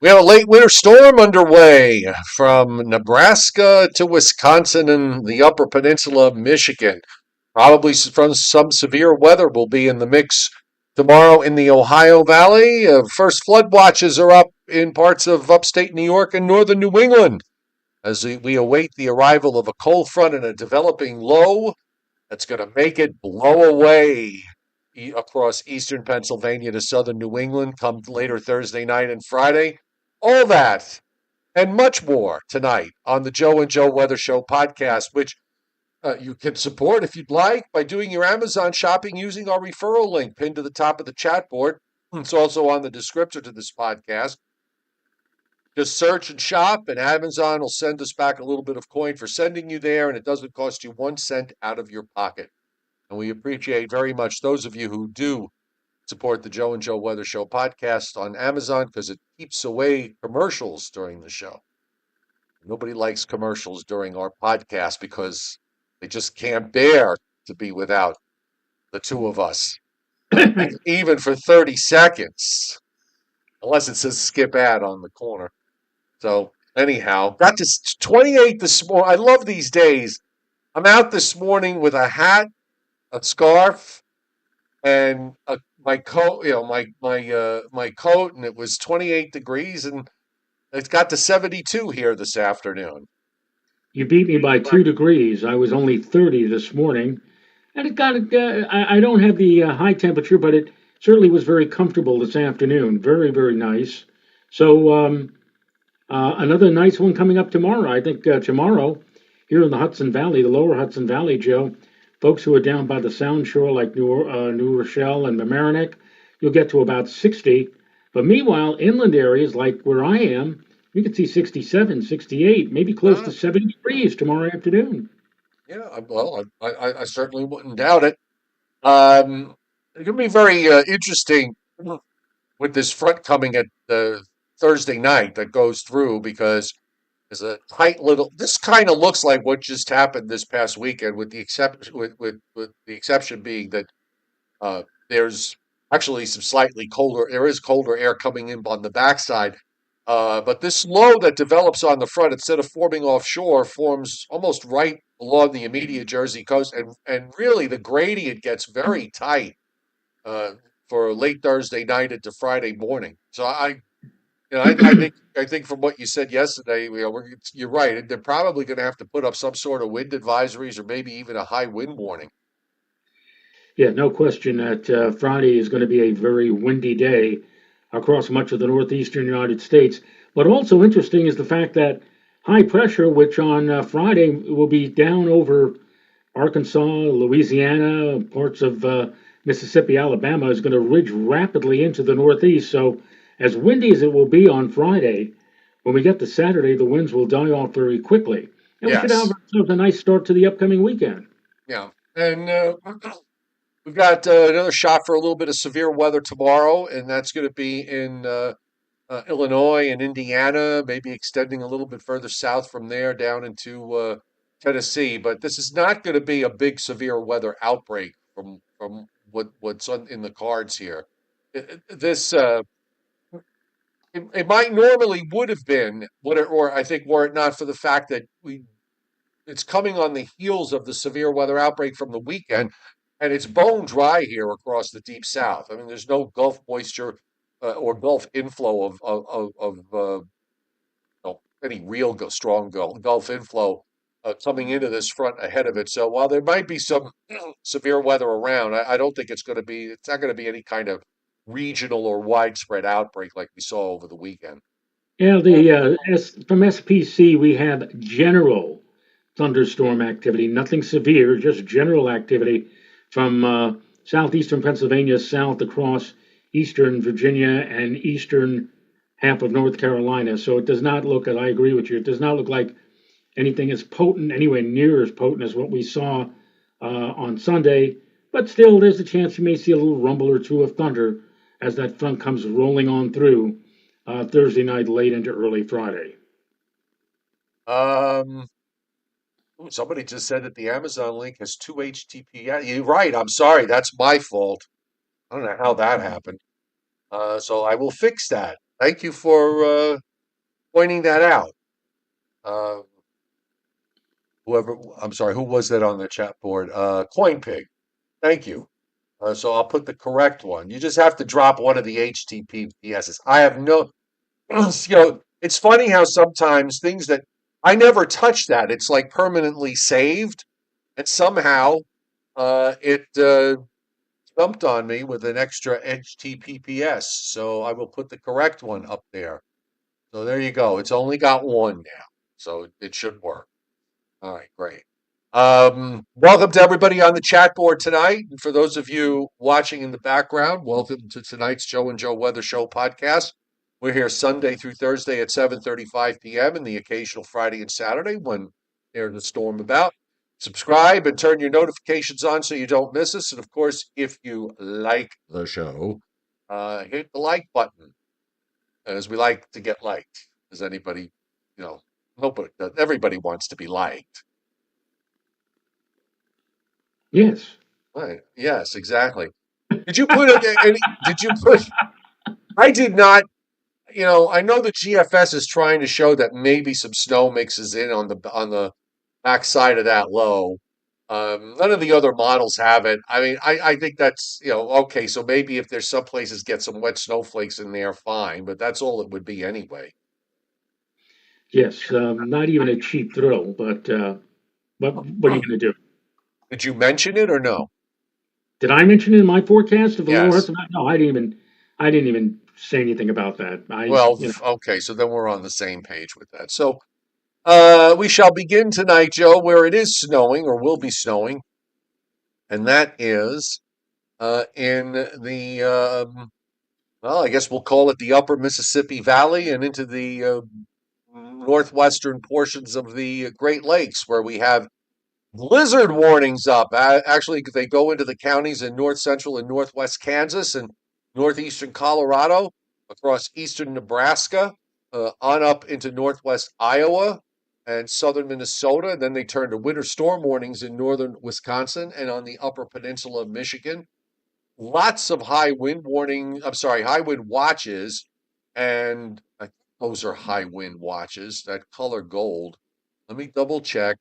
We have a late winter storm underway from Nebraska to Wisconsin and the Upper Peninsula of Michigan. Probably from some severe weather will be in the mix tomorrow in the Ohio Valley. First flood watches are up in parts of upstate New York and northern New England as we await the arrival of a cold front and a developing low that's going to make it blow away across eastern Pennsylvania to southern New England come later Thursday night and Friday. All that and much more tonight on the Joe and Joe Weather Show podcast, which you can support if you'd like by doing your Amazon shopping using our referral link pinned to the top of the chat board. It's also on the descriptor to this podcast. Just search and shop, and Amazon will send us back a little bit of coin for sending you there, and it doesn't cost you 1 cent out of your pocket. And we appreciate very much those of you who do support the Joe and Joe Weather Show podcast on Amazon because it keeps away commercials during the show. Nobody likes commercials during our podcast because they just can't bear to be without the two of us, even for 30 seconds, unless it says skip ad on the corner. So anyhow, got to 28 this morning. I love these days. I'm out this morning with a hat, a scarf, and my coat. My coat, and it was 28 degrees, and it got to 72 here this afternoon. You beat me by 2 degrees. I was only 30 this morning, and it got. I don't have the high temperature, but it certainly was very comfortable this afternoon. Very, very nice. So another nice one coming up tomorrow. I think tomorrow here in the Hudson Valley, the lower Hudson Valley, Joe, folks who are down by the Sound Shore like New Rochelle and Mamaroneck, you'll get to about 60. But meanwhile, inland areas like where I am, you could see 67, 68, maybe close to 70 degrees tomorrow afternoon. Yeah, well, I certainly wouldn't doubt it. It's going to be very interesting with this front coming at Thursday night that goes through because there's a tight little. This kind of looks like what just happened this past weekend, with the exception being that there's actually some slightly colder. There is colder air coming in on the backside. But this low that develops on the front, instead of forming offshore, forms almost right along the immediate Jersey coast, and really the gradient gets very tight uh, for late Thursday night into Friday morning. So I think from what you said yesterday, you're right. They're probably going to have to put up some sort of wind advisories or maybe even a high wind warning. Yeah, no question that Friday is going to be a very windy day across much of the northeastern United States. But also interesting is the fact that high pressure, which on Friday will be down over Arkansas, Louisiana, parts of Mississippi, Alabama, is going to ridge rapidly into the northeast. So, as windy as it will be on Friday, when we get to Saturday, the winds will die off very quickly. And we should have Yes. ourselves a nice start to the upcoming weekend. Yeah. And we've got another shot for a little bit of severe weather tomorrow, and that's going to be in Illinois and Indiana, maybe extending a little bit further south from there down into Tennessee. But this is not going to be a big severe weather outbreak from what's in the cards here. This it might normally would have been or I think were it not for the fact that it's coming on the heels of the severe weather outbreak from the weekend, and it's bone dry here across the deep south. I mean, there's no Gulf moisture or Gulf inflow of any real strong Gulf inflow coming into this front ahead of it. So while there might be some severe weather around, I don't think it's going to be. It's not going to be any kind of regional or widespread outbreak like we saw over the weekend. Yeah, from SPC, we have general thunderstorm activity, nothing severe, just general activity from southeastern Pennsylvania south across eastern Virginia and eastern half of North Carolina. So it does not look, and I agree with you, it does not look like anything as potent, anywhere near as potent as what we saw on Sunday. But still, there's a chance you may see a little rumble or two of thunder as that front comes rolling on through Thursday night, late into early Friday. Um, Somebody just said that the Amazon link has two HTTP. You're right. I'm sorry. That's my fault. I don't know how that happened. So I will fix that. Thank you for pointing that out. Uh, whoever, I'm sorry, who was that on the chat board? Coin Pig. Thank you. So I'll put the correct one. You just have to drop one of the HTTPSs. I have no, it's funny how sometimes things that I never touch that. It's like permanently saved, and somehow it jumped on me with an extra HTTPS. So I will put the correct one up there. So there you go. It's only got one now, so it should work. All right, great. Welcome to everybody on the chat board tonight. And for those of you watching in the background, welcome to tonight's Joe and Joe Weather Show podcast. We're here Sunday through Thursday at 7:35 p.m. and the occasional Friday and Saturday when there's a storm about. Subscribe and turn your notifications on so you don't miss us. And of course, if you like the show, hit the like button, as we like to get liked. Does anybody, you know, nobody, everybody wants to be liked. Yes. Right. Yes, exactly. Did you put any, did you put, I did not, I know the GFS is trying to show that maybe some snow mixes in on the backside of that low. None of the other models have it. I mean, I think that's, okay, so maybe if there's some places get some wet snowflakes in there, fine, but that's all it would be anyway. Yes. Not even a cheap thrill, but what are you going to do? Did you mention it or no? Did I mention it in my forecast of the lower Yes. Hudson? No, I didn't even say anything about that. Well, okay, so then we're on the same page with that. So, we shall begin tonight, Joe, where it is snowing or will be snowing, and that is in the well, I guess we'll call it the Upper Mississippi Valley and into the northwestern portions of the Great Lakes, where we have blizzard warnings up. Actually, they go into the counties in north central and northwest Kansas and northeastern Colorado, across eastern Nebraska, on up into northwest Iowa and southern Minnesota. And then they turn to winter storm warnings in northern Wisconsin and on the upper peninsula of Michigan. Lots of high wind watches. And I think those are high wind watches, that color gold. Let me double check.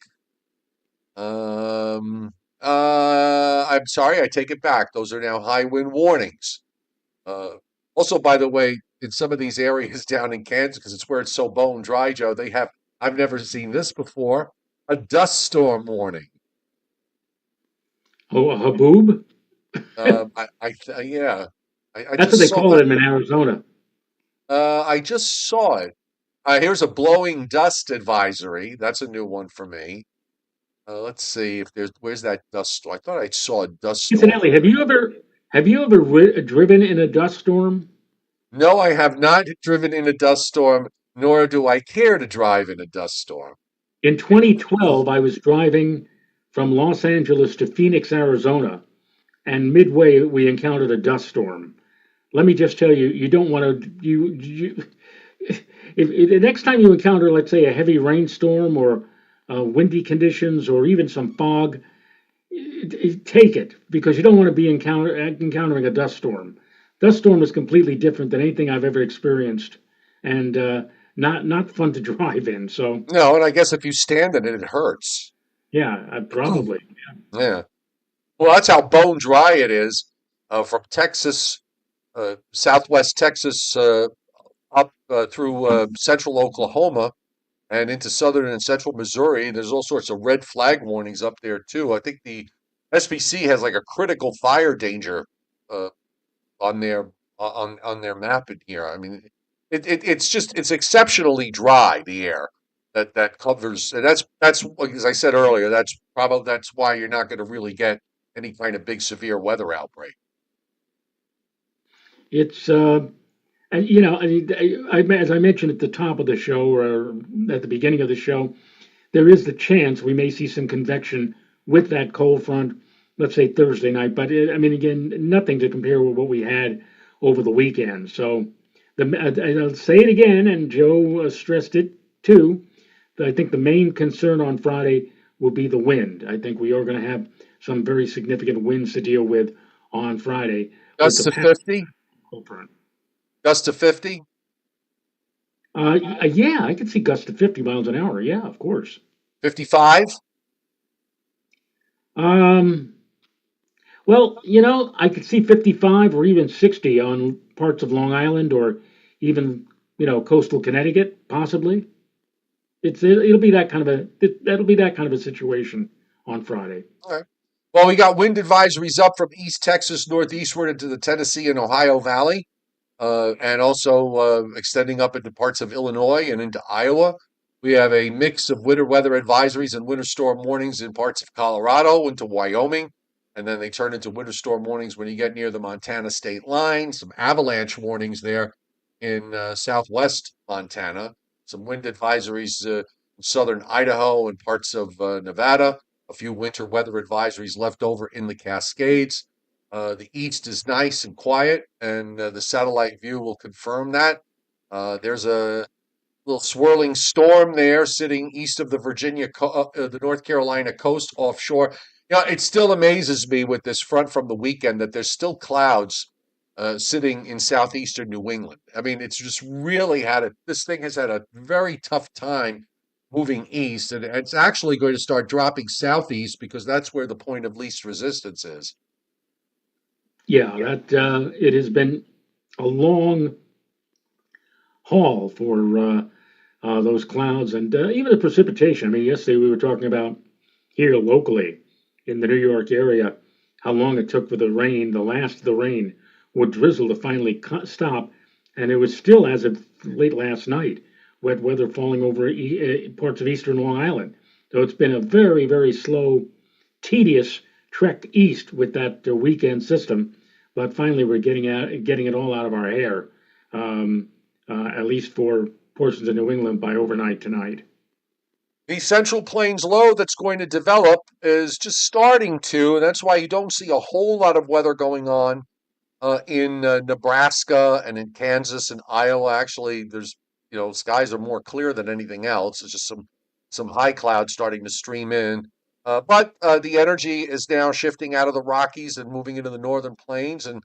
I'm sorry, I take it back. Those are now high wind warnings. Uh, Also, by the way, in some of these areas down in Kansas, because it's where it's so bone dry, Joe, they have, I've never seen this before, a dust storm warning. Oh, a haboob? Yeah, I That's what just they saw, call it in Arizona. I just saw it. Here's a blowing dust advisory. That's a new one for me. Let's see if where's that dust storm? I thought I saw a dust storm. Incidentally, have you ever driven in a dust storm? No, I have not driven in a dust storm, nor do I care to drive in a dust storm. In 2012, I was driving from Los Angeles to Phoenix, Arizona, and midway we encountered a dust storm. Let me just tell you, you don't want to if the next time you encounter, let's say, a heavy rainstorm or windy conditions or even some fog, take it because you don't want to be encountering a dust storm. Dust storm is completely different than anything I've ever experienced, and not fun to drive in. So No, and I guess if you stand in it, it hurts. yeah, probably. Yeah. Well, that's how bone dry it is from Texas, southwest Texas, up through central Oklahoma and into southern and central Missouri. There's all sorts of red flag warnings up there too. I think the SPC has like a critical fire danger uh, on their on their map in here. I mean, it's exceptionally dry, the air that covers. And that's as I said earlier. That's why you're not going to really get any kind of big severe weather outbreak. It's and as I mentioned at the top of the show or at the beginning of the show, there is the chance we may see some convection with that cold front, let's say Thursday night. But I mean, again, nothing to compare with what we had over the weekend. So I'll say it again, and Joe stressed it too. I think the main concern on Friday will be the wind. I think we are going to have some very significant winds to deal with on Friday with Gusts the to past 50. cold front. Gusts to 50. Yeah, I could see gusts to 50 miles an hour. Yeah, of course. 55? Um, well, I could see 55 or even 60 on parts of Long Island or even, coastal Connecticut, possibly. It'll be that kind of that'll be that kind of a situation on Friday. All right. Well, we got wind advisories up from East Texas northeastward into the Tennessee and Ohio Valley, and also extending up into parts of Illinois and into Iowa. We have a mix of winter weather advisories and winter storm warnings in parts of Colorado into Wyoming, and then they turn into winter storm warnings when you get near the Montana state line. Some avalanche warnings there in southwest Montana. Some wind advisories in southern Idaho and parts of Nevada. A few winter weather advisories left over in the Cascades. The east is nice and quiet, and the satellite view will confirm that. There's a little swirling storm there sitting east of the the North Carolina coast offshore. It still amazes me with this front from the weekend that there's still clouds sitting in southeastern New England. I mean, it's just really this thing has had a very tough time moving east, and it's actually going to start dropping southeast because that's where the point of least resistance is. Yeah, that it has been a long haul for those clouds and even the precipitation. I mean, yesterday we were talking about here locally in the New York area how long it took for the last of the rain, would drizzle to finally stop, and it was still as of late last night, wet weather falling over parts of eastern Long Island. So it's been a very, very slow, tedious trek east with that weekend system, but finally we're getting it all out of our hair, um, at least for portions of New England by overnight tonight. The Central Plains low that's going to develop is just starting to, and that's why you don't see a whole lot of weather going on in Nebraska and in Kansas and Iowa. Actually, skies are more clear than anything else. It's just some high clouds starting to stream in. But the energy is now shifting out of the Rockies and moving into the northern plains and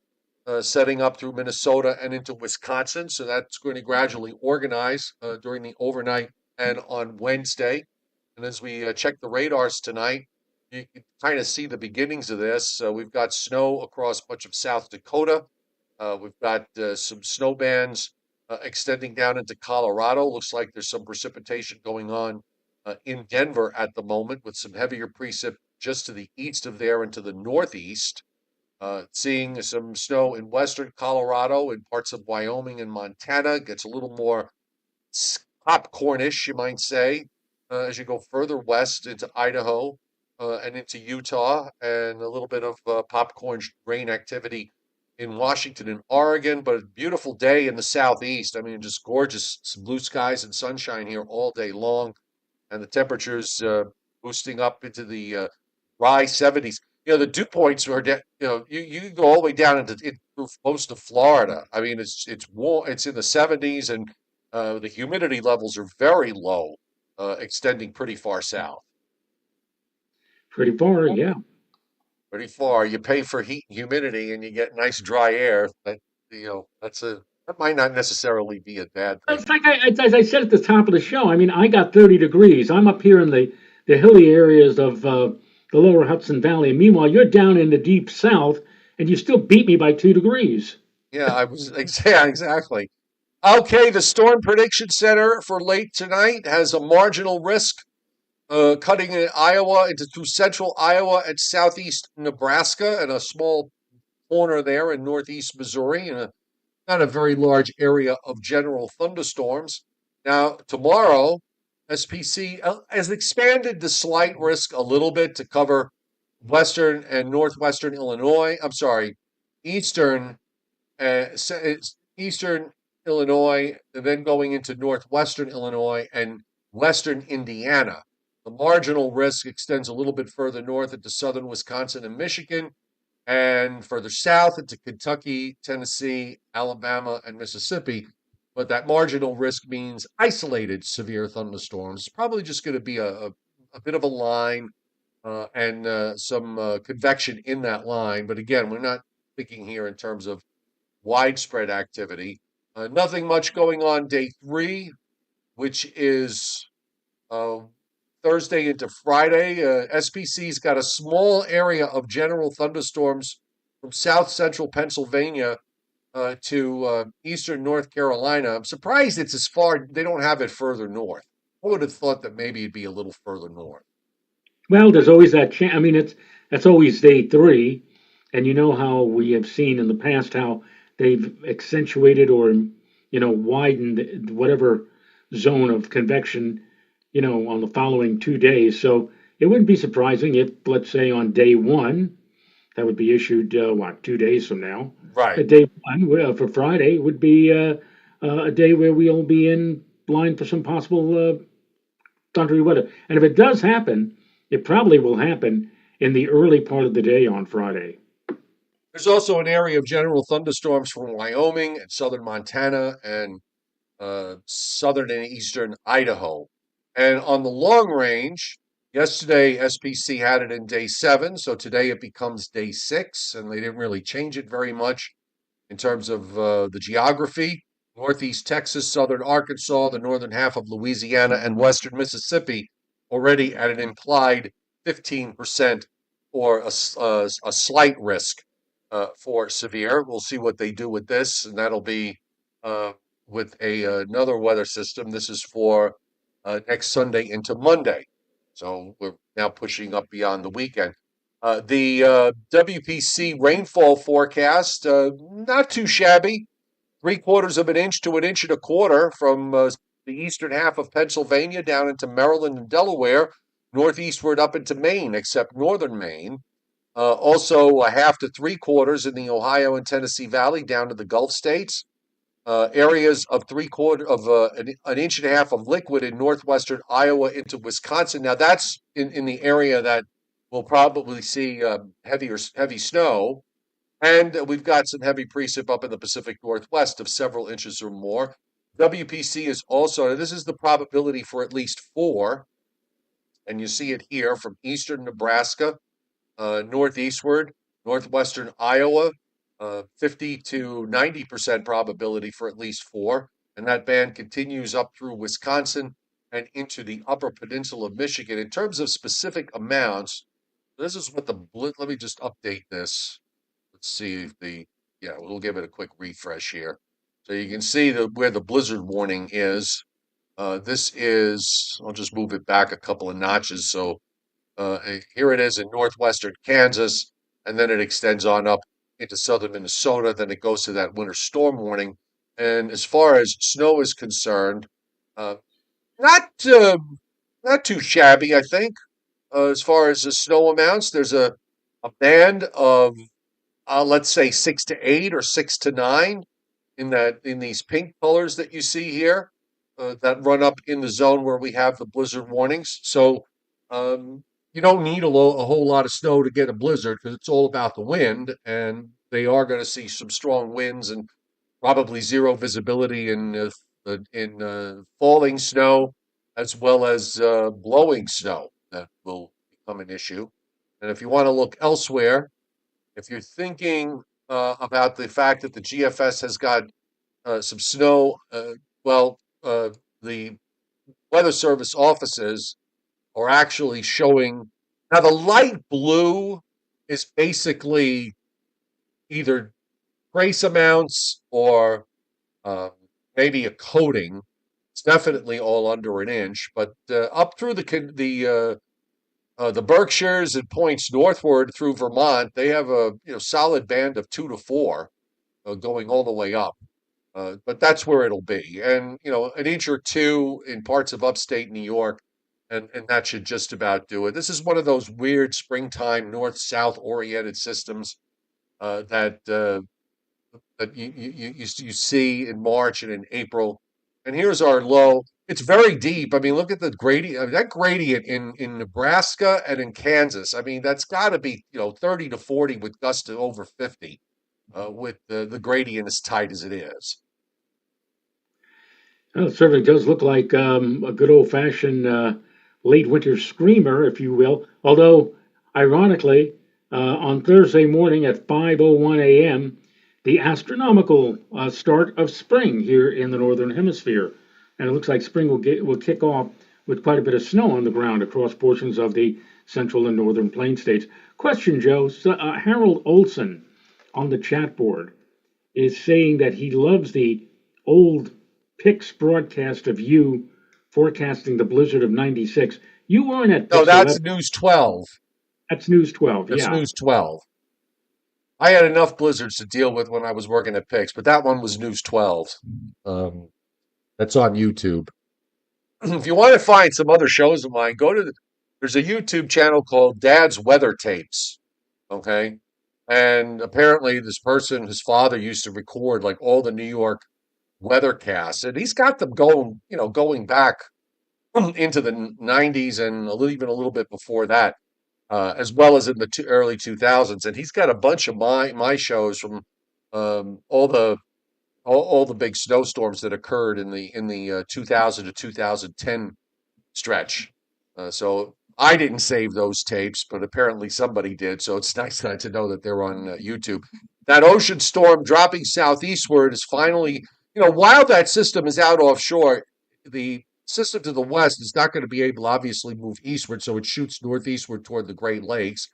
setting up through Minnesota and into Wisconsin. So that's going to gradually organize during the overnight and on Wednesday. And as we check the radars tonight, you can kind of see the beginnings of this. We've got snow across much of South Dakota. We've got some snow bands extending down into Colorado. Looks like there's some precipitation going on in Denver at the moment with some heavier precip just to the east of there and to the northeast. Seeing some snow in western Colorado and parts of Wyoming and Montana. Gets a little more popcornish, you might say, as you go further west into Idaho and into Utah, and a little bit of popcorn rain activity in Washington and Oregon. But a beautiful day in the southeast. I mean, just gorgeous, some blue skies and sunshine here all day long, and the temperatures boosting up into the high 70s. The dew points are, you can go all the way down into most of Florida. I mean, it's warm, it's in the 70s, and the humidity levels are very low, extending pretty far south. Pretty far, yeah. Pretty far. You pay for heat and humidity, and you get nice dry air. That might not necessarily be a bad thing. It's like as I said at the top of the show. I mean, I got 30 degrees. I'm up here in the hilly areas of the lower Hudson Valley. Meanwhile, you're down in the deep south, and you still beat me by 2 degrees. Yeah, yeah, exactly. Okay, the Storm Prediction Center for late tonight has a marginal risk cutting in Iowa into through central Iowa and southeast Nebraska and a small corner there in northeast Missouri and not a very large area of general thunderstorms. Now, tomorrow, SPC has expanded the slight risk a little bit to cover western and northwestern Illinois. I'm sorry, eastern eastern Illinois, and then going into northwestern Illinois and western Indiana. The marginal risk extends a little bit further north into southern Wisconsin and Michigan, and further south into Kentucky, Tennessee, Alabama, and Mississippi. But that marginal risk means isolated severe thunderstorms. It's probably just going to be a bit of a line and some convection in that line. But again, we're not thinking here in terms of widespread activity. Nothing much going on day 3. which is uh, Thursday into Friday. SPC's got a small area of general thunderstorms from south central Pennsylvania to eastern North Carolina. I'm surprised it's as far, they don't have it further north. I would have thought that maybe it'd be a little further north. Well, there's always that chance. I mean, it's that's always day three, and you know how we have seen in the past how they've accentuated or widened whatever zone of convection, on the following 2 days. So it wouldn't be surprising if, let's say, on day one, that would be issued 2 days from now. Right. That day one for Friday would be a day where we'll be in line for some possible thundery weather. And if it does happen, it probably will happen in the early part of the day on Friday. There's also an area of general thunderstorms from Wyoming and southern Montana and southern and eastern Idaho. And on the long range, yesterday SPC had it in day 7, so today it becomes day 6, and they didn't really change it very much in terms of the geography. Northeast Texas, southern Arkansas, the northern half of Louisiana, and western Mississippi already at an implied 15% or a slight risk for severe. We'll see what they do with this, and that'll be uh, with another weather system. This is for next Sunday into Monday. So we're now pushing up beyond the weekend. The WPC rainfall forecast, not too shabby. 3/4 of an inch to an inch and a quarter from the eastern half of Pennsylvania down into Maryland and Delaware, northeastward up into Maine, except northern Maine. Also, a half to 3/4 in the Ohio and Tennessee Valley down to the Gulf states. Areas of 3/4 of an inch and a half of liquid in northwestern Iowa into Wisconsin. Now that's in the area that will probably see heavy snow, and we've got some heavy precip up in the Pacific Northwest of several inches or more. WPC is also, this is the probability for at least 4, and you see it here from eastern Nebraska northeastward, northwestern Iowa, 50 to 90% probability for at least 4. And that band continues up through Wisconsin and into the upper peninsula of Michigan. In terms of specific amounts, this is what let me just update this. Let's see if yeah, we'll give it a quick refresh here. So you can see where the blizzard warning is. This is, I'll just move it back a couple of notches so here it is in northwestern Kansas, and then it extends on up into southern Minnesota. Then it goes to that winter storm warning. And as far as snow is concerned, uh, not not too shabby, I think. As far as the snow amounts, there's a band of let's say 6 to 8 or 6 to 9 in these pink colors that you see here that run up in the zone where we have the blizzard warnings. So um, you don't need a whole lot of snow to get a blizzard because it's all about the wind, and they are going to see some strong winds and probably zero visibility in falling snow as well as blowing snow that will become an issue. And if you want to look elsewhere, if you're thinking about the fact that the GFS has got some snow, well, the Weather Service offices are actually showing now the light blue is basically either trace amounts or uh, maybe a coating. It's definitely all under an inch, but up through the Berkshires and points northward through Vermont, they have a solid band of 2 to 4 going all the way up. But that's where it'll be, and an inch or two in parts of upstate New York, and that should just about do it. This is one of those weird springtime north-south oriented systems that you see in March and in April. And here's our low. It's very deep. I mean, look at the gradient. I mean, that gradient in Nebraska and in Kansas. I mean, that's got to be 30 to 40 with gusts to over 50, with the gradient as tight as it is. Well, it certainly does look like a good old fashioned late winter screamer, if you will. Although, ironically, on Thursday morning at 5:01 a.m., the astronomical start of spring here in the northern hemisphere. and it looks like spring will kick off with quite a bit of snow on the ground across portions of the central and northern plain states. Question, Joe. So, Harold Olson on the chat board is saying that he loves the old Pix broadcast of you forecasting the blizzard of '96. You weren't at No, Pix, so that's News 12. that's News 12. That's Yeah. News 12. I had enough blizzards to deal with when I was working at Pix, but that one was News 12. Um, that's on YouTube. If you want to find some other shows of mine, there's a YouTube channel called Dad's Weather Tapes. Okay. And apparently this person, his father used to record like all the New York weathercasts, and he's got them going back into the 90s and even a little bit before that, as well as in the early 2000s. And he's got a bunch of my shows from all the big snowstorms that occurred in the 2000 to 2010 stretch. So I didn't save those tapes, but apparently somebody did. So it's nice to know that they're on YouTube. That ocean storm dropping southeastward is finally, while that system is out offshore, the system to the west is not going to be able to obviously move eastward. So it shoots northeastward toward the Great Lakes,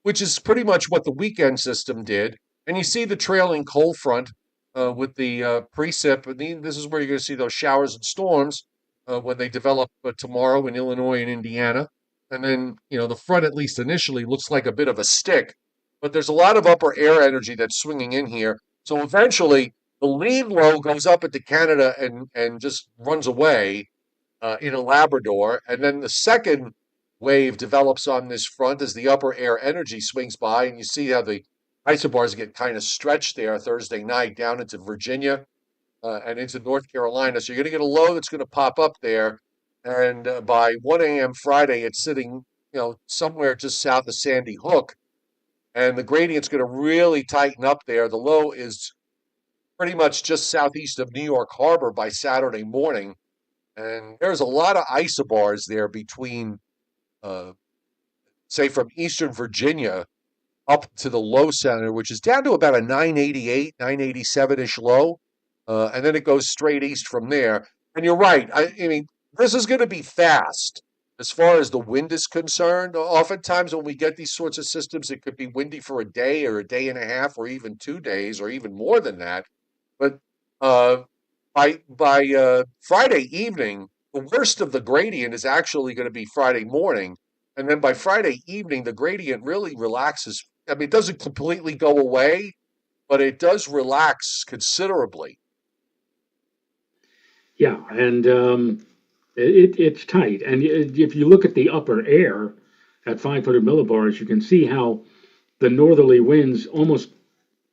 which is pretty much what the weekend system did. And you see the trailing cold front with the precip. And this is where you're going to see those showers and storms when they develop tomorrow in Illinois and Indiana. And then, the front, at least initially, looks like a bit of a stick, but there's a lot of upper air energy that's swinging in here. So eventually, the lean low goes up into Canada and just runs away in a Labrador. And then the second wave develops on this front as the upper air energy swings by. And you see how the isobars get kind of stretched there Thursday night down into Virginia and into North Carolina. So you're going to get a low that's going to pop up there. And by 1 a.m. Friday, it's sitting, somewhere just south of Sandy Hook. And the gradient's going to really tighten up there. The low is pretty much just southeast of New York Harbor by Saturday morning. And there's a lot of isobars there between, uh, say, from eastern Virginia up to the low center, which is down to about a 988, 987-ish low. And then it goes straight east from there. And you're right. I mean, this is going to be fast as far as the wind is concerned. Oftentimes, when we get these sorts of systems, it could be windy for a day or a day and a half or even 2 days or even more than that. But uh, by Friday evening, the worst of the gradient is actually going to be Friday morning. And then by Friday evening, the gradient really relaxes. I mean, it doesn't completely go away, but it does relax considerably. Yeah, and it's tight. And if you look at the upper air at 500 millibars, you can see how the northerly winds almost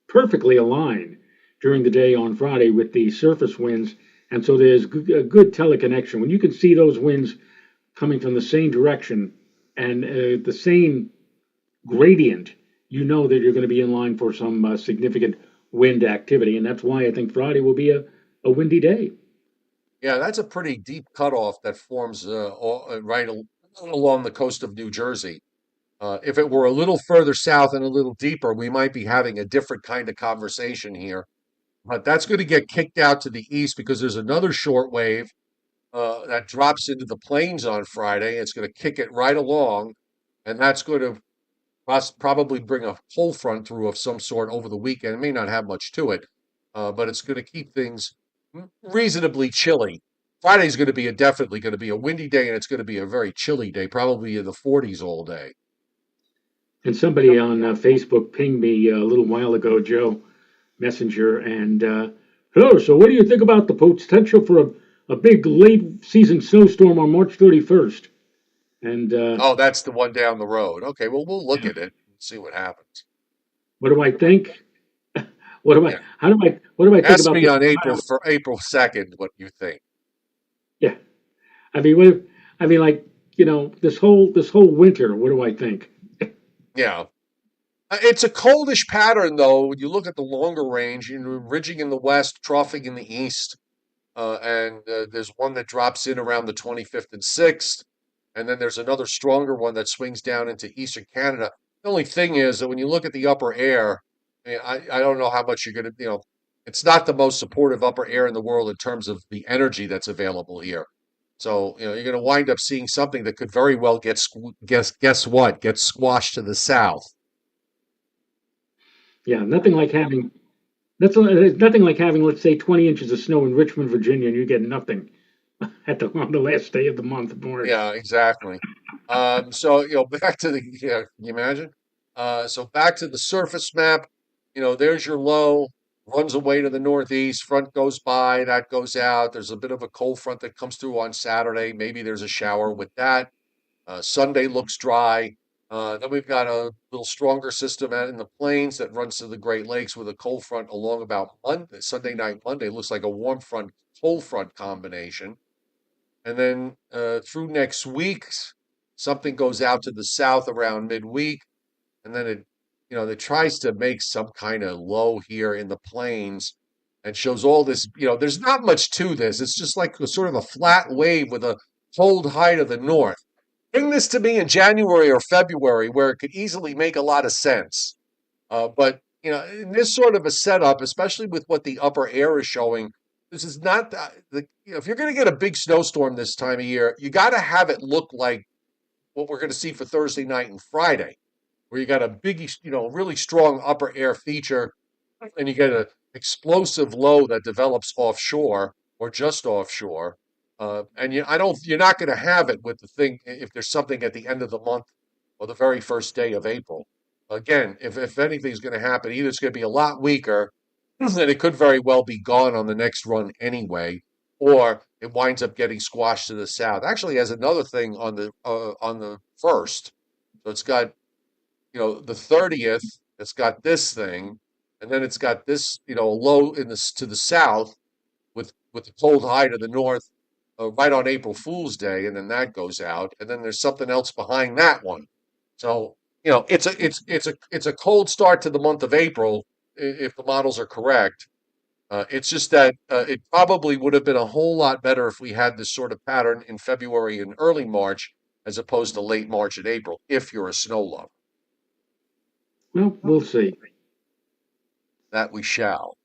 perfectly align during the day on Friday with the surface winds. And so there's a good teleconnection. When you can see those winds coming from the same direction and the same gradient, you know that you're going to be in line for some significant wind activity. And that's why I think Friday will be a windy day. Yeah, that's a pretty deep cutoff that forms along the coast of New Jersey. If it were a little further south and a little deeper, we might be having a different kind of conversation here. But that's going to get kicked out to the east because there's another short wave that drops into the plains on Friday. It's going to kick it right along, and that's going to probably bring a cold front through of some sort over the weekend. It may not have much to it, but it's going to keep things reasonably chilly. Friday's going to be definitely going to be a windy day, and it's going to be a very chilly day, probably in the 40s all day. And somebody on Facebook pinged me a little while ago, Joe Messenger, and hello. So, what do you think about the potential for a big late season snowstorm on March 31st? And Oh, that's the one down the road. Okay, well, we'll look yeah, at it and see what happens. what do I think? What do I? Yeah, How do I? What do I think ask about me the on style? April 2nd what you think. Yeah, I mean, what? I mean, like this whole winter. What do I think? Yeah. It's a coldish pattern, though. When you look at the longer range, ridging in the west, troughing in the east, and there's one that drops in around the 25th and 6th, and then there's another stronger one that swings down into eastern Canada. The only thing is that when you look at the upper air, I don't know how much you're going to, it's not the most supportive upper air in the world in terms of the energy that's available here. So, you're going to wind up seeing something that could very well guess what? Get squashed to the south. Yeah, it's nothing like having, let's say, 20 inches of snow in Richmond, Virginia, and you get nothing on the last day of the month of March. Yeah, exactly. So, back to the, yeah, can you imagine? So back to the surface map, there's your low, runs away to the northeast, front goes by, that goes out. There's a bit of a cold front that comes through on Saturday. Maybe there's a shower with that. Sunday looks dry. Then we've got a little stronger system out in the plains that runs to the Great Lakes with a cold front along about Monday, Sunday night, Monday. Looks like a warm front, cold front combination. And then through next week, something goes out to the south around midweek, and then it tries to make some kind of low here in the plains and shows all this. There's not much to this. It's just like a sort of a flat wave with a cold high to the north. Bring this to me in January or February, where it could easily make a lot of sense. But in this sort of a setup, especially with what the upper air is showing, this is not if you're going to get a big snowstorm this time of year, you got to have it look like what we're going to see for Thursday night and Friday, where you got a big, really strong upper air feature, and you get an explosive low that develops offshore or just offshore. And you're not going to have it with the thing if there's something at the end of the month or the very first day of April. Again, if anything's going to happen, either it's going to be a lot weaker, and it could very well be gone on the next run anyway, or it winds up getting squashed to the south. Actually, has another thing on the first. So it's got the 30th. It's got this thing, and then it's got this low in the to the south with the cold high to the north, right on April Fool's Day, and then that goes out, and then there's something else behind that one. So it's a cold start to the month of April if the models are correct. It's just that it probably would have been a whole lot better if we had this sort of pattern in February and early March as opposed to late March and April, if you're a snow lover. Well, we'll see. That we shall.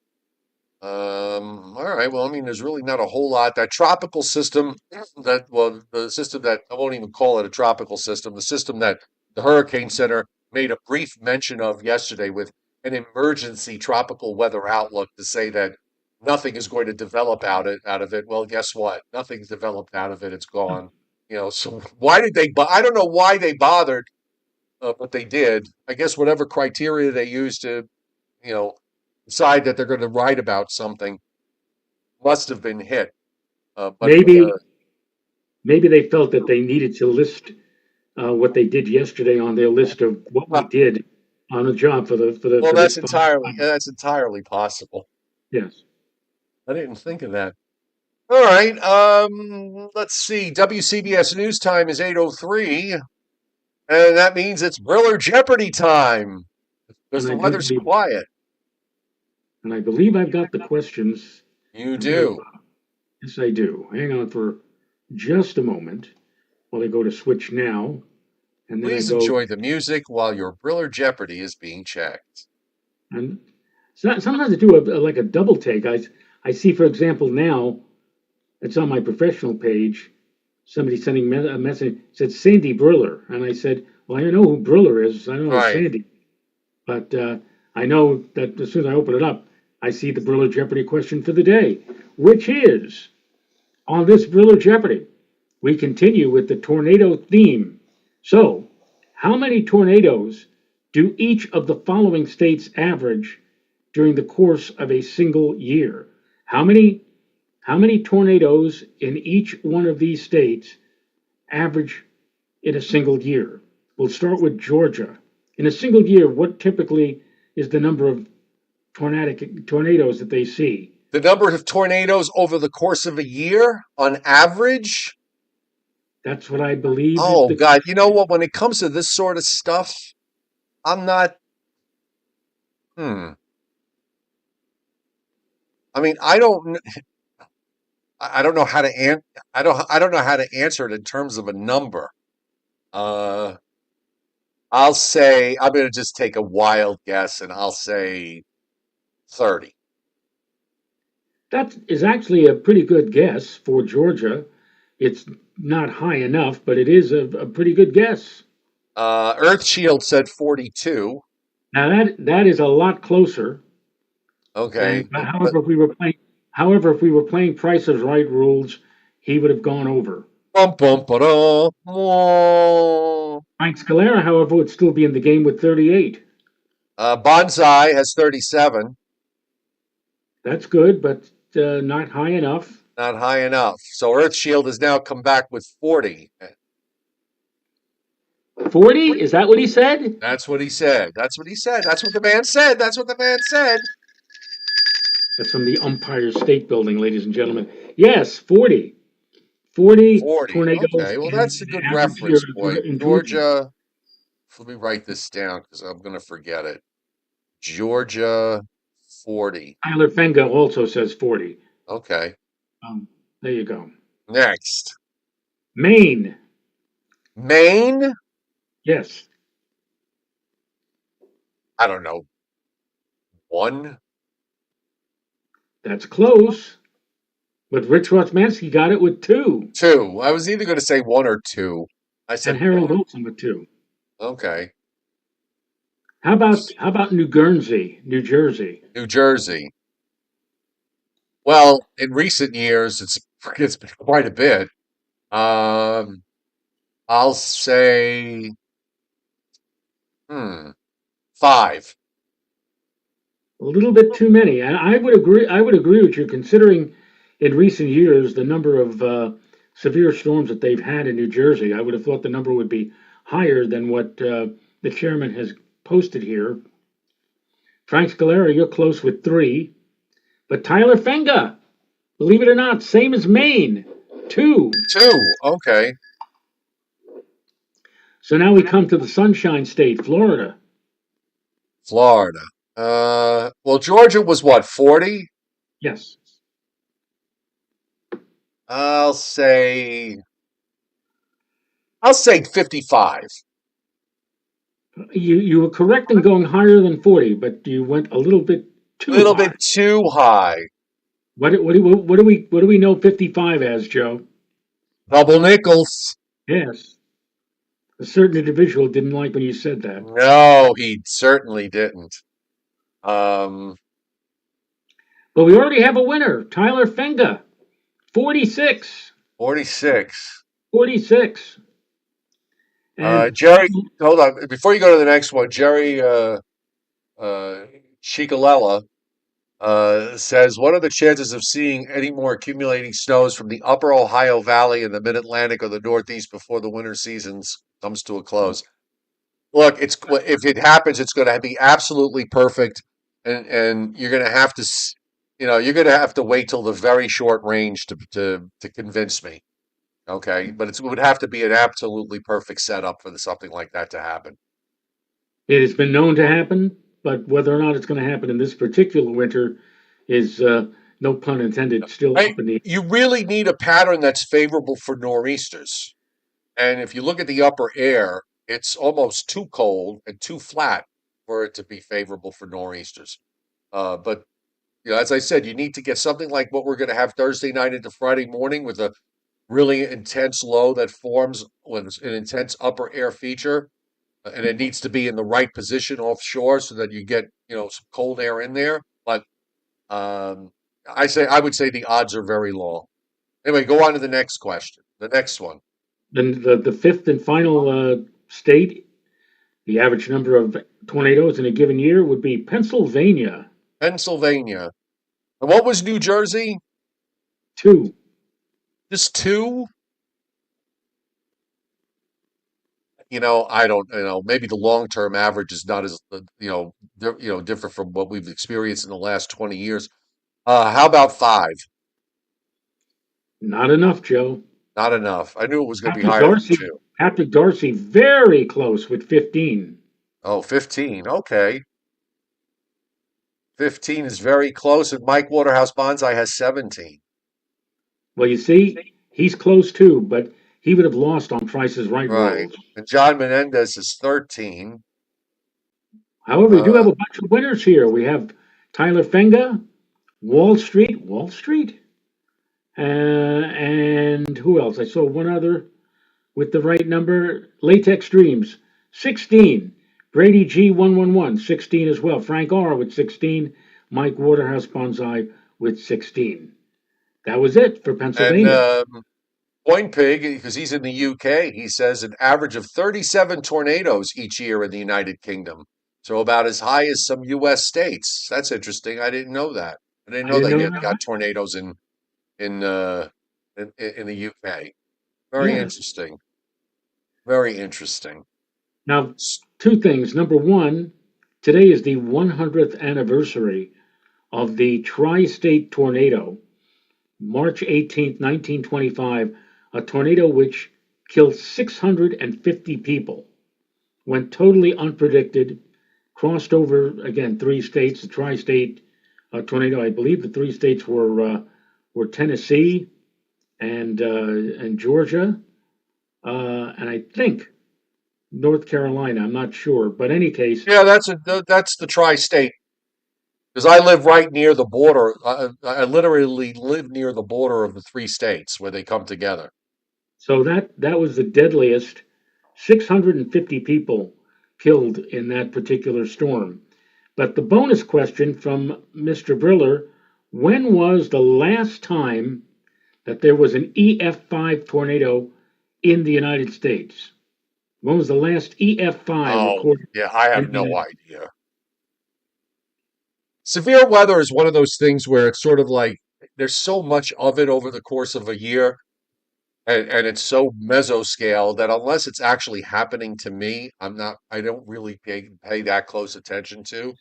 All right. Well, I mean, there's really not a whole lot. That tropical system, the system that I won't even call it a tropical system, the system that the Hurricane Center made a brief mention of yesterday with an emergency tropical weather outlook to say that nothing is going to develop out of it. Well, guess what? Nothing's developed out of it. It's gone. So why did they? I don't know why they bothered, but they did. I guess whatever criteria they used to, you know, decide that they're going to write about something must have been hit. But Maybe maybe they felt that they needed to list what they did yesterday on their list of what we did on the job well, for this final time. that's entirely possible. Yes. I didn't think of that. All right. Let's see. WCBS News Time is 8:03, and that means it's Briller Jeopardy time because And the I do weather's believe quiet. and I believe I've got the questions. You I'm gonna, do. yes, I do. Hang on for just a moment while I go to switch now, and then I Please go enjoy the music while your Briller Jeopardy is being checked. and sometimes I do like a double take. I see, for example, now it's on my professional page. Somebody sending a message said Sandy Briller, and I said, "Well, I know who Briller is. I know Right. Sandy, but I know that as soon as I open it up, I see the Briller Jeopardy question for the day, which is on this Briller Jeopardy. We continue with the tornado theme. So, how many tornadoes do each of the following states average during the course of a single year? How many how many tornadoes in each one of these states average in a single year? We'll start with Georgia. In a single year, what typically is the number of tornadoes that they see? The number of tornadoes over the course of a year on average. That's what I believe is Oh, the God. You know question. what? When it comes to this sort of stuff, I'm not. Hmm. I mean, I don't know how to I don't know how to answer it in terms of a number. Uh, I'll say I'm going to just take a wild guess, and I'll say 30. That is actually a pretty good guess for Georgia. It's not high enough, but it is a pretty good guess. Earth Shield said 42. Now that is a lot closer. And Okay, but however, if we were playing Price is Right rules, he would have gone over. bum bum ba Frank Scalera, however, would still be in the game with 38. Bonsai has 37. That's good, but not high enough. Not high enough. So Earth Shield has now come back with 40. 40? Is that what he said? That's what he said. That's what he said. That's what the man said. That's what the man said. That's from the Empire State Building, ladies and gentlemen. Yes, 40. 40 40. tornadoes Okay. Well, in that's a an good average year reference point. in Georgia. Georgia. Let me write this down because I'm going to forget it. Georgia 40. Tyler Fenga also says 40. Okay. Um, there you go. Next. Maine. Maine. Yes, I don't know. One, that's close. But Rich Rosmansky got it with two, two. I was either going to say one or two. I and said Harold one. Olson with two. Okay. How about New Guernsey, New Jersey? New Jersey. Well, in recent years, it's been quite a bit. Um, I'll say, hmm, five. A little bit too many. And I would agree. I would agree with you, considering in recent years the number of severe storms that they've had in New Jersey. I would have thought the number would be higher than what the chairman has posted here. Frank Scalera, you're close with three, but Tyler Fenga, believe it or not, same as Maine, two. Two. Okay. So now we come to the Sunshine State, Florida. Florida. Well, Georgia was what, 40? Yes, I'll say, I'll say 55. you were correct in going higher than 40, but you went a little bit A too little high. bit too high. What do we know 55 as, Joe? Double nickels. Yes, a certain individual didn't like when you said that. No, he certainly didn't. Um, But we already have a winner, Tyler Fenga, 46, 46. 46. And Jerry, hold on. Before you go to the next one, Jerry uh, Chicalella says, what are the chances of seeing any more accumulating snows from the upper Ohio Valley and the mid-Atlantic or the Northeast before the winter seasons comes to a close? Look, if it happens, it's going to be absolutely perfect, and you're going to have to, you're going to have to wait till the very short range to convince me. Okay, but it would have to be an absolutely perfect setup for something like that to happen. it has been known to happen, but whether or not it's going to happen in this particular winter is, no pun intended, still Right? up in the You really need a pattern that's favorable for nor'easters. And if you look at the upper air, it's almost too cold and too flat for it to be favorable for nor'easters. But as I said, you need to get something like what we're going to have Thursday night into Friday morning with a really intense low that forms when it's an intense upper air feature, and it needs to be in the right position offshore so that you get some cold air in there. But um, I would say the odds are very low. Anyway, go on to the next question. The next one. the fifth and final state. The average number of tornadoes in a given year would be Pennsylvania, Pennsylvania. And what was New Jersey? two. Just two? I don't, maybe the long-term average is not as, different from what we've experienced in the last 20 years. How about five? Not enough, Joe. Not enough. I knew it was going to be Patrick higher than Darcy, two. Patrick Darcy, very close with 15. Oh, 15. Okay. 15 is very close, and Mike Waterhouse Bonsai has 17. Well, you see, he's close too, but he would have lost on Price's Right Right. rules. And John Menendez is 13. However, we do have Uh, a bunch of winners here. We have Tyler Fenga, Wall Street, and who else? I saw one other with the right number. Latex Dreams, 16. Brady G111, 16 as well. Frank R with 16. Mike Waterhouse Bonsai with 16. That was it for And Pennsylvania. Point Pig, because he's in the UK, he says an average of 37 tornadoes each year in the United Kingdom. So about as high as some US states. That's interesting. I didn't know that. I didn't I know didn't they know get, that. got tornadoes in uh in the UK. Very Yeah. interesting. Very interesting. Now, two things. Number one, today is the 100th anniversary of the Tri State tornado, March 18th, 1925, a tornado which killed 650 people, went totally unpredicted, crossed over again three states, the tri state tornado. I believe the three states were Tennessee and Georgia, and I think North Carolina. I'm not sure, but in any case, Yeah, that's the tri-state because I live right near the border. I literally live near the border of the three states where they come together. so that was the deadliest. 650 people killed in that particular storm. But the bonus question from Mr. Briller: when was the last time that there was an EF5 tornado in the United States? When was the last EF5 Oh, recorded yeah, I in have the no United idea. Severe weather is one of those things where it's sort of like there's so much of it over the course of a year, and it's so mesoscale that unless it's actually happening to me, I don't really pay that close attention to.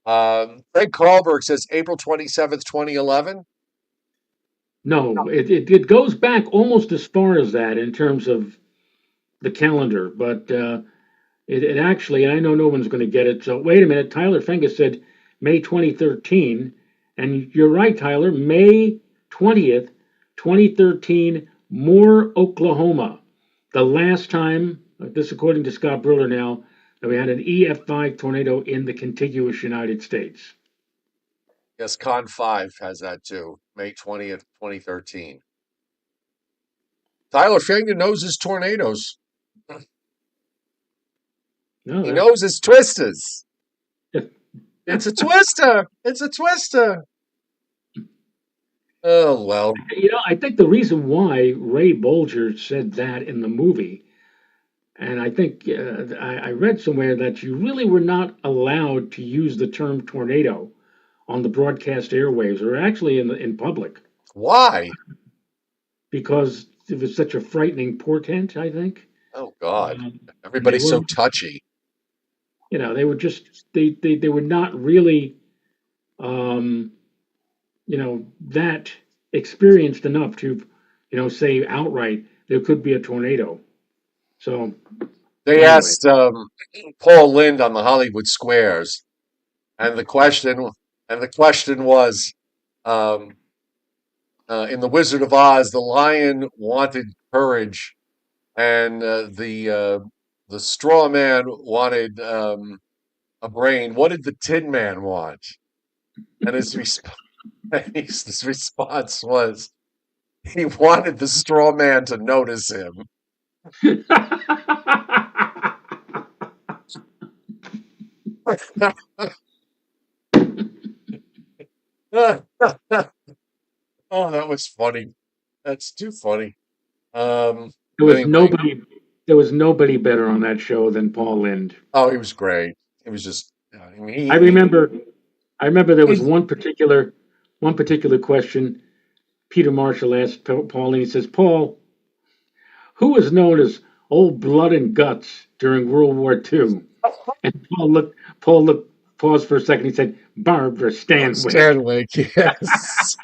Craig Carlberg says April 27th, 2011. No, it goes back almost as far as that in terms of the calendar, but it actually, and I know no one's going to get it. So wait a minute. Tyler Fengus said May 2013. And you're right, Tyler. May 20th, 2013, Moore, Oklahoma. The last time, this according to Scott Briller now, that we had an EF5 tornado in the contiguous United States. Yes, Con 5 has that too. May 20th, 2013. Tyler Fagan knows his tornadoes. No, He knows his twisters. It's a twister. It's a twister. Oh, well. I think the reason why Ray Bolger said that in the movie, and I think I read somewhere that you really were not allowed to use the term tornado on the broadcast airwaves, or actually in public, Why? because it was such a frightening portent. I think, Oh, God. and they Everybody's so were, touchy. they were just they were not really, um, that experienced enough to, say outright there could be a tornado. So They anyway, asked Paul Lind on the Hollywood Squares, and the question was, um, in The Wizard of Oz, the lion wanted courage, and the straw man wanted a brain. What did the Tin Man want? And his response was he wanted the straw man to notice him. Oh, that was funny. That's too funny. Um, there was anyway, nobody there was nobody better on that show than Paul Lind. oh, he was great. It was just, I mean, I remember I remember there was one particular question Peter Marshall asked Paul, and he says, "Paul, who was known as Old Blood and Guts during World War II?" And Paul looked, paused for a second. He said, "Barbara Stanwyck." Stanwyck, yes.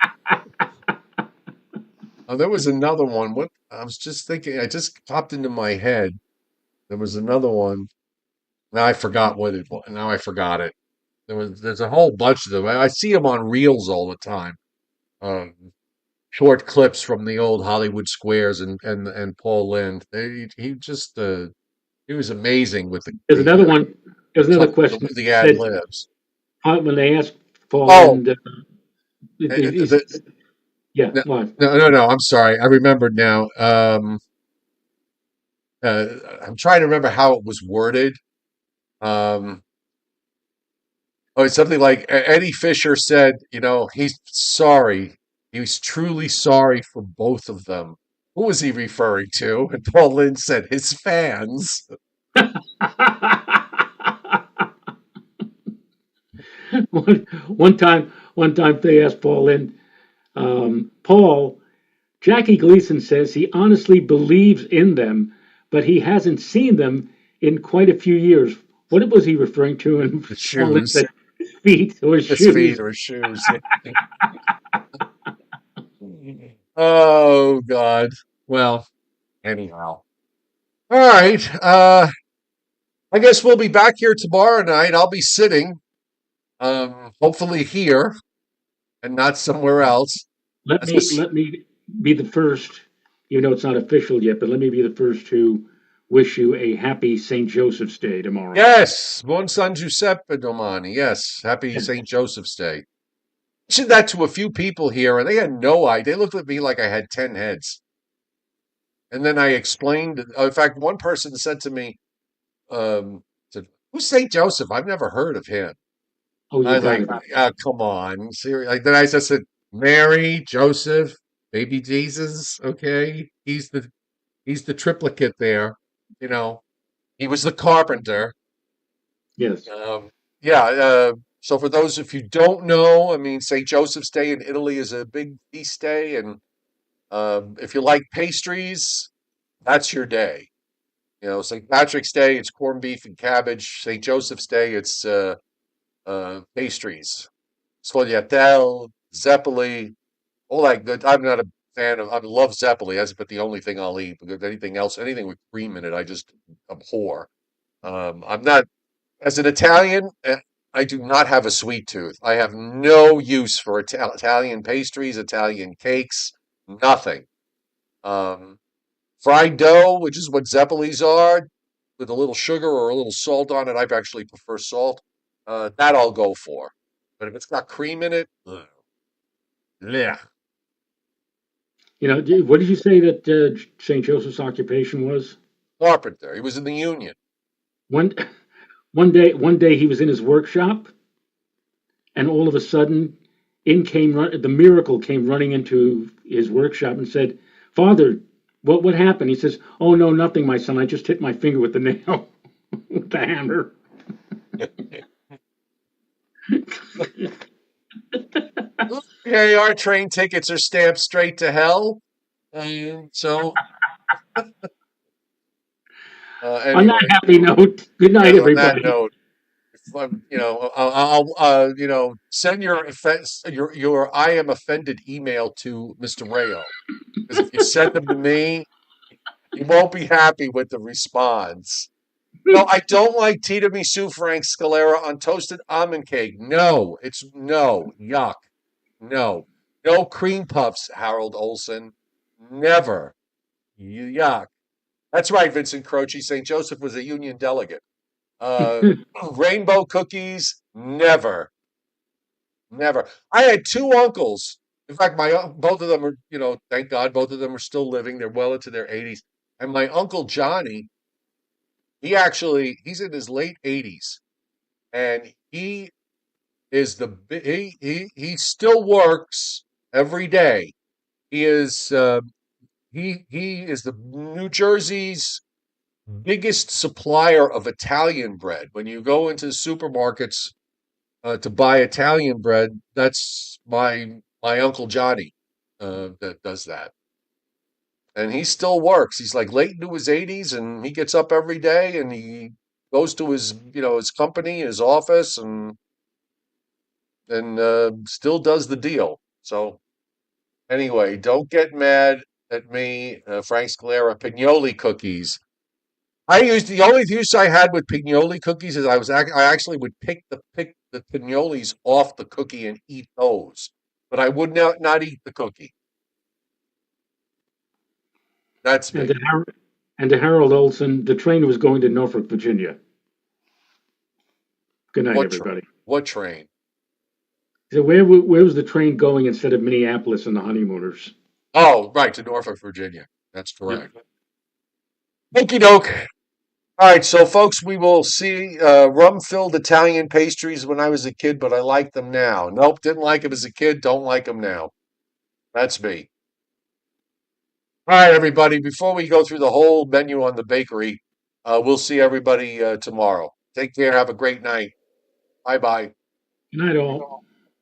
Oh, there was another one. What I was just thinking, I just popped into my head. There was another one. Now I forgot what it was. Now I forgot it. There's a whole bunch of them. I see them on reels all the time. Um, Short clips from the old Hollywood Squares and Paul Lind. He just he was amazing with There's another one. There's another question. the ad Said libs. when they asked Paul Oh, Lind, It, Uh, it, it's, the- yeah, no, what? no. I'm sorry. I remembered now. Uh, I'm trying to remember how it was worded. Um, oh, it's something like Eddie Fisher said. He's sorry. He's truly sorry for both of them. Who was he referring to? And Paul Lynde said his fans. One time they asked Paul in, Paul, Jackie Gleason says he honestly believes in them, but he hasn't seen them in quite a few years. What was he referring to? And The Paul Lynde shoes, said, feet or his feet shoes. or shoes. Oh God. Well, anyhow. All right. I guess we'll be back here tomorrow night. I'll be sitting, hopefully here and not somewhere else. Let That's me just, let me be the first, even though it's not official yet, but let me be the first to wish you a happy St. Joseph's Day tomorrow. yes, Buon San Giuseppe Domani. Yes, happy St. Joseph's Day. Mentioned that to a few people here, and they had no idea. They looked at me like I had 10 heads. And then I explained. In fact, one person said to me, said, "Who's St. Joseph? I've never heard of him." Oh, I you was got like, it. come on, seriously. Like, then I just said, Mary, Joseph, baby Jesus. Okay, he's the triplicate there. You know, he was the carpenter. Yes. Yeah. So for those if you don't know, I mean, St. Joseph's Day in Italy is a big feast day, and if you like pastries, that's your day. St. Patrick's Day, it's corned beef and cabbage. St. Joseph's Day, it's pastries. Sfogliatelle, Zeppoli, all that good. I'm not a fan of. I love Zeppoli. That's but the only thing I'll eat. Because anything else, anything with cream in it, I just abhor. I'm not as an Italian. I do not have a sweet tooth. I have no use for Italian pastries, Italian cakes, nothing. Um, Fried dough, which is what Zeppelis are, with a little sugar or a little salt on it. I actually prefer salt. That I'll go for. But if it's got cream in it, ugh, blech. What did you say that St. Joseph's occupation was? Carpenter. He was in the union. One one day he was in his workshop, and all of a sudden, the miracle came running into his workshop and said, "Father, what happened?" He says, "Oh no, nothing, my son. I just hit my finger with the nail, with the hammer." Okay, our train tickets are stamped straight to hell. So, On that anyway, happy note, good night, yes, on that everybody. note, if I'll send your I am offended email to Mr. Rayo. Because if you send them to me, you won't be happy with the response. No, I don't like tiramisu Frank Scalera on toasted almond cake. No, it's no, yuck. No. No cream puffs, Harold Olson. Never. Yuck. That's right, Vincent Croce. St. Joseph was a union delegate. Uh, Rainbow cookies, never. Never. I had two uncles. In fact, both of them are, thank God, both of them are still living. They're well into their 80s. And my uncle Johnny, he's in his late 80s, and he still works every day. He is he is the New Jersey's biggest supplier of Italian bread. When you go into supermarkets to buy Italian bread, that's my uncle Johnny that does that. And he still works. He's like late into his 80s, and he gets up every day and he goes to his company, his office, and still does the deal. So anyway, don't get mad at me, Frank Scalera. Pignoli cookies. The only use I had with pignoli cookies is I actually would pick the pignolis off the cookie and eat those, but I would not eat the cookie. That's And to, me. and to Harold Olson, the train was going to Norfolk, Virginia. Good night, What train? everybody. What train? So where was the train going instead of Minneapolis and the honeymooners? Oh, right, to Norfolk, Virginia. That's Yep. correct. Okie doke. All right, so folks, we will see rum-filled Italian pastries when I was a kid, but I like them now. Nope, didn't like them as a kid, don't like them now. That's me. All right, everybody, before we go through the whole menu on the bakery, we'll see everybody tomorrow. Take care. Have a great night. Bye bye. Good night, all.